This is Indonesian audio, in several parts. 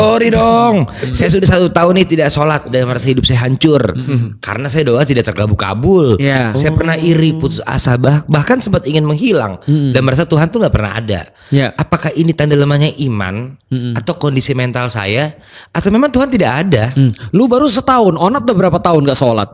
Sorry dong, saya sudah 1 tahun nih tidak sholat dan merasa hidup saya hancur karena saya doa tidak terkabul. Ya. Saya pernah iri, putus asa, bahkan sempat ingin menghilang dan merasa Tuhan tuh nggak pernah ada. Ya. Apakah ini tanda lemahnya iman atau kondisi mental saya atau memang Tuhan tidak ada? Lu baru setahun, Onat udah berapa tahun gak sholat?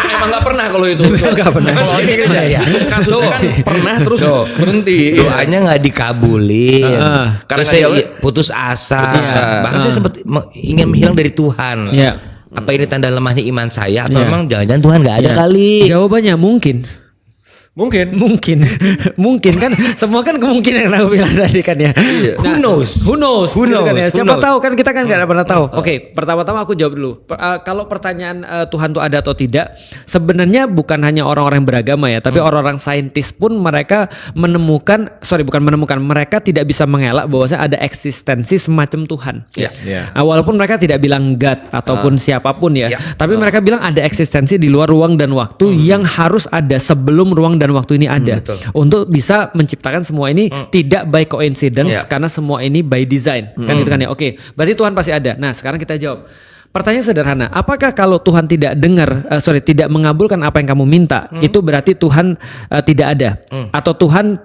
Emang nggak pernah kalau itu. Nggak pernah. Kalau ini kan Ya. kasusnya kan pernah terus Tuh. berhenti. Doanya nggak dikabulin, Karena terus nggak saya jawab- putus asa, Putus asa. bahkan saya sempat ingin menghilang dari Tuhan. Ya. Apa ini tanda lemahnya iman saya atau Ya. memang jangan-jangan Tuhan nggak ada Ya. kali? Jawabannya mungkin kan semua kan kemungkinan yang aku bilang tadi kan ya. Who knows? Who knows? Who Gitu kan knows? ya. Who Siapa knows? tahu kan kita kan nggak pernah tahu. Oke, pertama-tama aku jawab dulu. Kalau pertanyaan Tuhan tuh ada atau tidak, sebenarnya bukan hanya orang-orang yang beragama ya, tapi orang-orang saintis pun mereka mereka tidak bisa mengelak bahwasanya ada eksistensi semacam Tuhan. Ya. Nah, walaupun mereka tidak bilang God ataupun siapapun ya, Ya. tapi mereka bilang ada eksistensi di luar ruang dan waktu yang harus ada sebelum ruang dan waktu ini ada. Betul. Untuk bisa menciptakan semua ini tidak by coincidence Ya. karena semua ini by design. Kan gitu kan ya. Oke, berarti Tuhan pasti ada. Nah, sekarang kita jawab. Pertanyaan sederhana, apakah kalau Tuhan tidak tidak mengabulkan apa yang kamu minta, itu berarti Tuhan tidak ada, atau Tuhan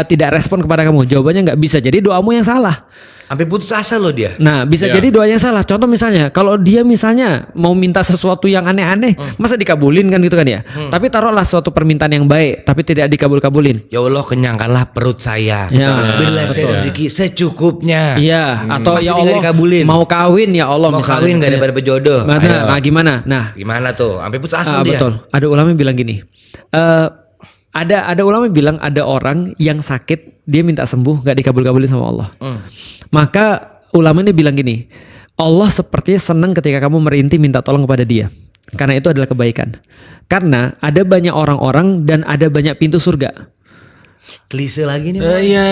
tidak respon kepada kamu? Jawabannya nggak bisa. Jadi doamu yang salah. Sampai putus asa loh dia. Nah, bisa jadi doanya salah. Contoh misalnya, kalau dia misalnya mau minta sesuatu yang aneh-aneh, masa dikabulin kan gitu kan ya? Tapi taruhlah suatu permintaan yang baik, tapi tidak dikabul-kabulin. Ya Allah, kenyangkanlah perut saya. Ya, Berilah saya betul. rezeki secukupnya. Iya, atau Masih ya nggak Allah dikabulin. mau kawin ya Allah Mau misalnya. kawin gak ada berjodoh. Nah, gimana? Nah, Gimana tuh? Sampai putus asa dia. betul. Ada ulama yang bilang gini. Ada ulama yang bilang ada orang yang sakit, dia minta sembuh, gak dikabul-kabulin sama Allah. Maka ulama ini bilang gini, Allah sepertinya senang ketika kamu merintih minta tolong kepada dia. Karena itu adalah kebaikan. Karena ada banyak orang-orang dan ada banyak pintu surga. Klise lagi nih.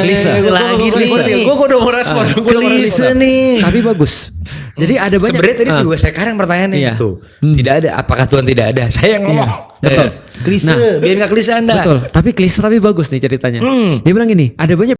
Klise. lagi nih. Gue udah mau respon. Klise nih. Tapi bagus. Jadi ada banyak. Sebenarnya tadi juga saya kadang pertanyaannya Iya. itu. Tidak ada. Apakah Tuhan tidak ada? Saya yang ngomong. Betul. Klise. Biar nggak klise Anda. Betul. Tapi klise tapi bagus nih ceritanya. Dia bilang gini, ada banyak